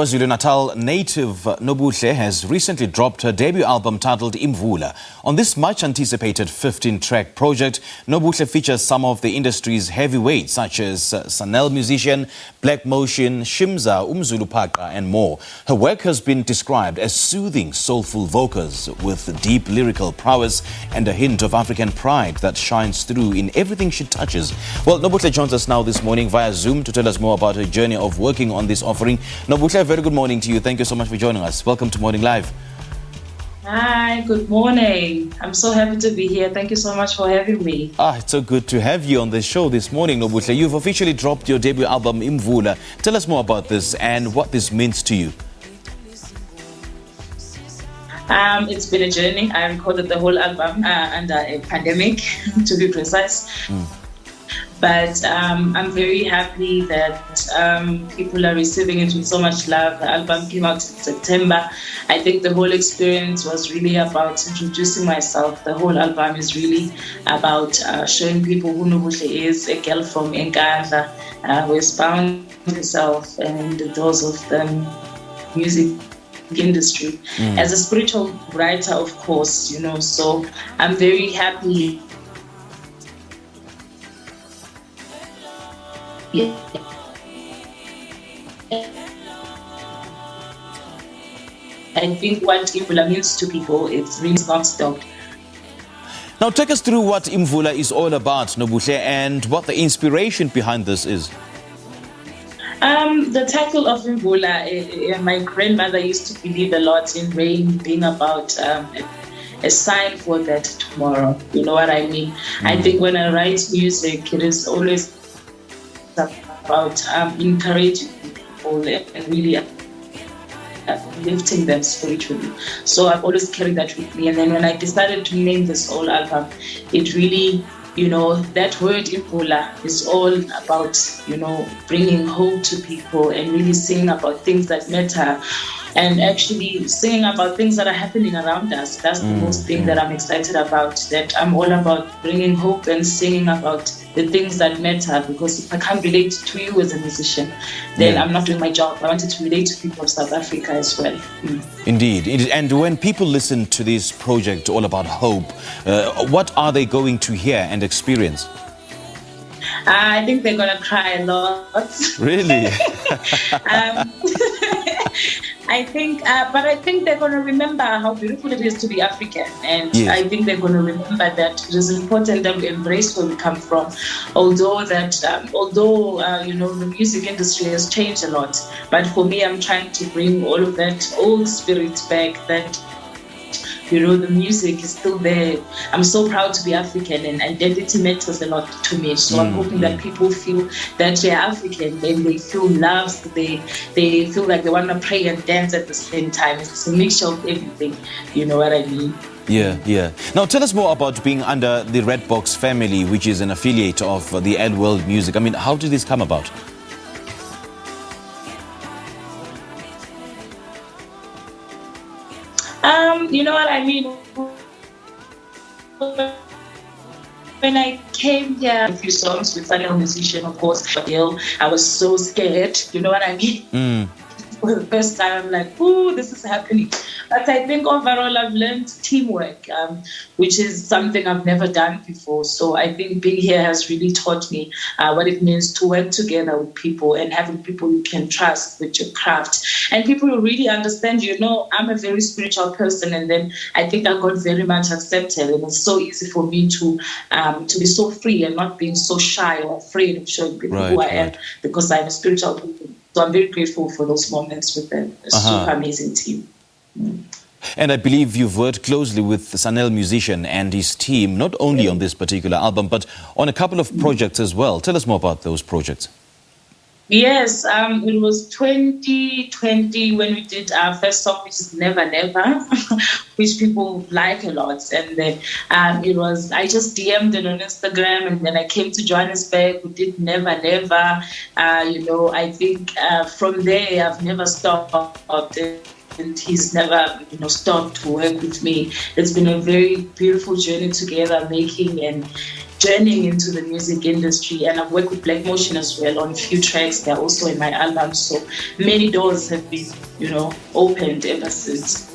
KwaZulu-Natal native Nobuhle has recently dropped her debut album titled Imvula. On this much-anticipated 15-track project, Nobuhle features some of the industry's heavyweights such as Sanel musician, Black Motion, Shimza, Umzulu Phaqa and more. Her work has been described as soothing, soulful vocals with deep lyrical prowess and a hint of African pride that shines through in everything she touches. Well, Nobuhle joins us now this morning via Zoom to tell us more about her journey of working on this offering. Nobuhle, very good morning to you. Thank you so much for joining us. Welcome to Morning Live. Hi, good morning. I'm so happy to be here. Thank you so much for having me. It's so good to have you on the show this morning, Nobuhle. You've officially dropped your debut album, Imvula. Tell us more about this and what this means to you. It's been a journey. I recorded the whole album under a pandemic, to be precise. But I'm very happy that people are receiving it with so much love. The album came out in September. I think the whole experience was really about introducing myself. The whole album is really about showing people who Nobuhle is, a girl from Nkandla who has found herself and the doors of the music industry. As a spiritual writer, of course, so I'm very happy. Yeah. I think what Imvula means to people, it's really not stopped. Now take us through what Imvula is all about, Nobuhle, and what the inspiration behind this is. The title of Imvula, my grandmother used to believe a lot in rain being about a sign for that tomorrow. You know what I mean? I think when I write music, it is always about encouraging people and really lifting them spiritually. So I've always carried that with me. And then when I decided to name this whole album, it really, that word Imvula is all about, bringing hope to people and really singing about things that matter and actually singing about things that are happening around us. That's the most thing that I'm excited about, that I'm all about bringing hope and singing about the things that matter, because if I can't relate to you as a musician, then I'm not doing my job. I wanted to relate to people of South Africa as well. Indeed. And when people listen to this project all about hope, what are they going to hear and experience? I think they're going to cry a lot. Really? I think they're going to remember how beautiful it is to be African. And I think they're going to remember that it is important that we embrace where we come from. Although the music industry has changed a lot. But for me, I'm trying to bring all of that old spirit back, that the music is still there. I'm so proud to be African, and identity matters a lot to me. So I'm hoping that people feel that they're African, and they feel loved, they feel like they want to pray and dance at the same time. It's a mixture of everything, you know what I mean? Yeah. Now tell us more about being under the Red Box family, which is an affiliate of the Ed World Music. I mean, how did this come about? You know what I mean? When I came here, a few songs with Sanel musician, of course, I was so scared. You know what I mean? For the first time, I'm like, ooh, this is happening. But I think overall I've learned teamwork, which is something I've never done before. So I think being here has really taught me what it means to work together with people and having people you can trust with your craft. And people who really understand, I'm a very spiritual person. And then I think I got very much accepted. And it's so easy for me to be so free and not being so shy or afraid of showing people who I am, because I'm a spiritual person. So I'm very grateful for those moments with them. A super amazing team. And I believe you've worked closely with the Sanel musician and his team, not only on this particular album, but on a couple of projects as well. Tell us more about those projects. Yes, it was 2020 when we did our first song, which is Never Never, which people like a lot. And then I just DM'd it on Instagram, and then I came to Johannesburg. We did Never Never. I think from there I've never stopped. And he's never, stopped to work with me. It's been a very beautiful journey together, making and journeying into the music industry, and I've worked with Black Motion as well on a few tracks. They're also in my album, so many doors have been, opened ever since.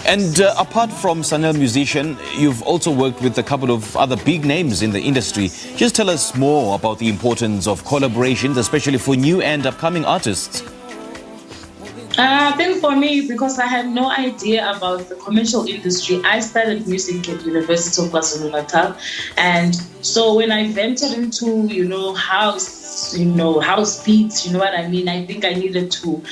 And apart from Sanel Musician, you've also worked with a couple of other big names in the industry. Just tell us more about the importance of collaborations, especially for new and upcoming artists. I think for me, because I had no idea about the commercial industry, I started music at University of KwaZulu-Natal. And so when I ventured into, house beats, you know what I mean? I think I needed to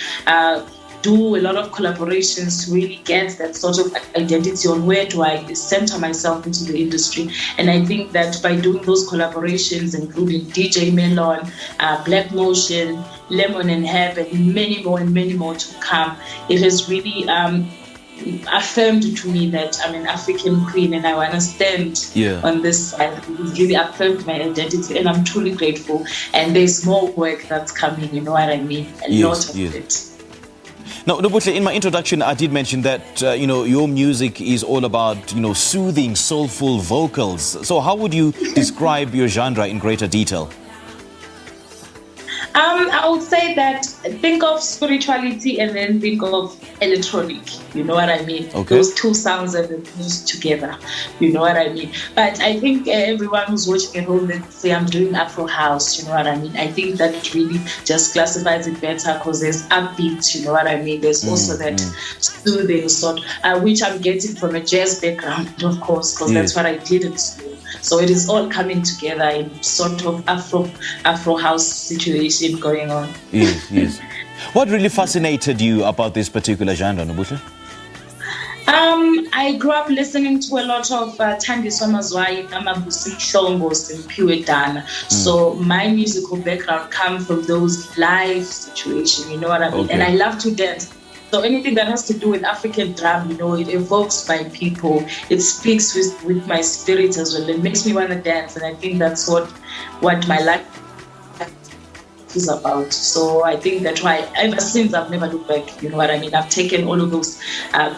do a lot of collaborations to really get that sort of identity on where do I center myself into the industry. And I think that by doing those collaborations, including DJ Melon, Black Motion, Lemon and Herb, and many more to come, it has really affirmed to me that I'm an African queen and I want to stand on this side. It really affirmed my identity, and I'm truly grateful. And there's more work that's coming, you know what I mean? A lot of it. Now, Nobuhle, in my introduction, I did mention that, your music is all about, soothing, soulful vocals. So how would you describe your genre in greater detail? I would say that think of spirituality and then think of electronic. You know what I mean? Okay. Those two sounds are fused together. You know what I mean? But I think everyone who's watching at home, they say I'm doing Afro house. You know what I mean? I think that really just classifies it better because there's upbeat. You know what I mean? There's also that soothing sort, which I'm getting from a jazz background, of course, because that's what I did at school. So it is all coming together in sort of Afro house situation going on. Yes. What really fascinated you about this particular genre, Nobuhle? I grew up listening to a lot of Thandiswa Mazwai, Amabusi Shongos, and Piwe Dana. So my musical background comes from those live situations, you know what I mean? Okay. And I love to dance. So anything that has to do with African drum, it evokes my people. It speaks with my spirit as well. It makes me want to dance. And I think that's what my life is about. So I think that's why ever since I've never looked back, you know what I mean? I've taken all of those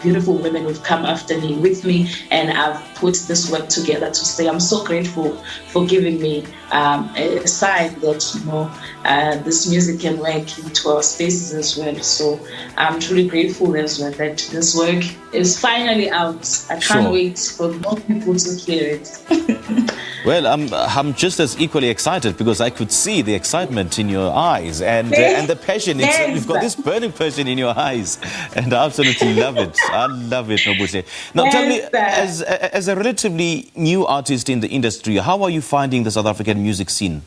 beautiful women who've come after me with me, and I've put this work together to say I'm so grateful for giving me a sign that this music can work into our spaces as well. So I'm truly grateful as well that this work is finally out. I can't wait for more people to hear it. Well, I'm just as equally excited because I could see the excitement in your eyes and the passion. You've got this burning passion in your eyes, and I absolutely love it. I love it, Nobuhle. Now, tell me, as a relatively new artist in the industry, how are you finding the South African music scene?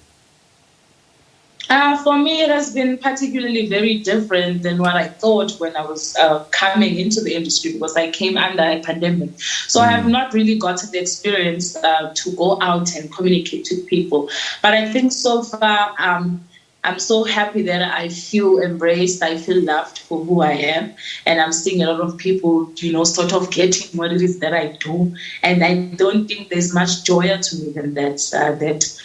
For me, it has been particularly very different than what I thought when I was coming into the industry, because I came under a pandemic. So I have not really gotten the experience to go out and communicate with people. But I think so far, I'm so happy that I feel embraced. I feel loved for who I am. And I'm seeing a lot of people, sort of getting what it is that I do. And I don't think there's much joy to me than that,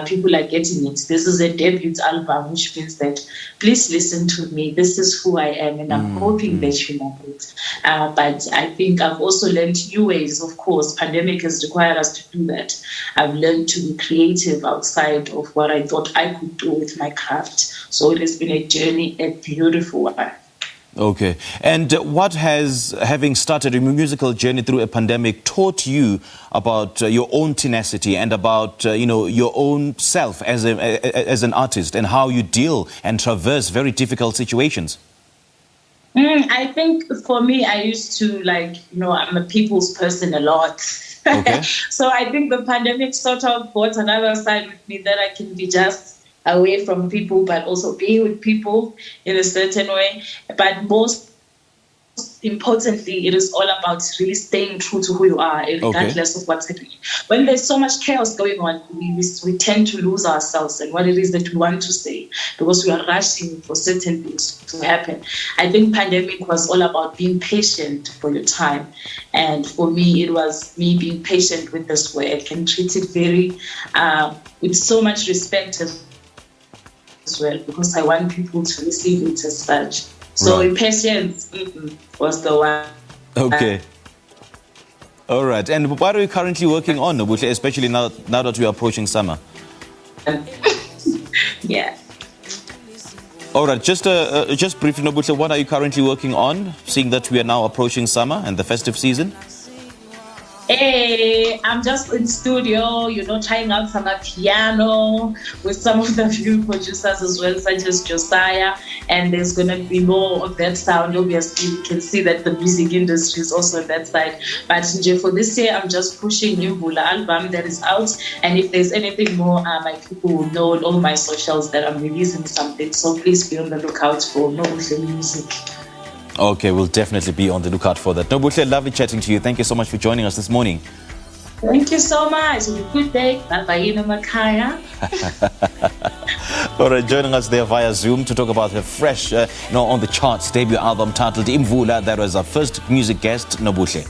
people are getting it. This is a debut album, which means that please listen to me. This is who I am. And I'm hoping that you know it. But I think I've also learned new ways. Of course, pandemic has required us to do that. I've learned to be creative outside of what I thought I could do with my craft. So it has been a journey, a beautiful one. Okay. And what has having started a musical journey through a pandemic taught you about your own tenacity and about your own self as an artist, and how you deal and traverse very difficult situations? I think for me, I used to I'm a people's person a lot. Okay. So I think the pandemic sort of brought another side with me, that I can be just away from people, but also be with people in a certain way. But most importantly, it is all about really staying true to who you are, regardless of what's happening. When there's so much chaos going on, we tend to lose ourselves and what it is that we want to say, because we are rushing for certain things to happen. I think pandemic was all about being patient for your time. And for me, it was me being patient with this work and treat it very, with so much respect as well, because I want people to receive it as such. So patience was the one. Okay. All right. And what are you currently working on, Nobuhle, especially now that we are approaching summer? Yeah. All right. Just briefly, Nobuhle, what are you currently working on, seeing that we are now approaching summer and the festive season? Hey, I'm just in studio, trying out some piano with some of the few producers as well, such as Josiah. And there's going to be more of that sound. Obviously, we can see that the music industry is also on that side. But for this year, I'm just pushing Imvula album that is out. And if there's anything more, my people will know on all my socials that I'm releasing something. So please be on the lookout for Nobuhle music. Okay, we'll definitely be on the lookout for that. Nobuhle, lovely chatting to you. Thank you so much for joining us this morning. Thank you so much. Have a good day. Bye-bye, Makaya. All right, joining us there via Zoom to talk about her fresh, on the charts debut album titled Imvula. That was our first music guest, Nobuhle.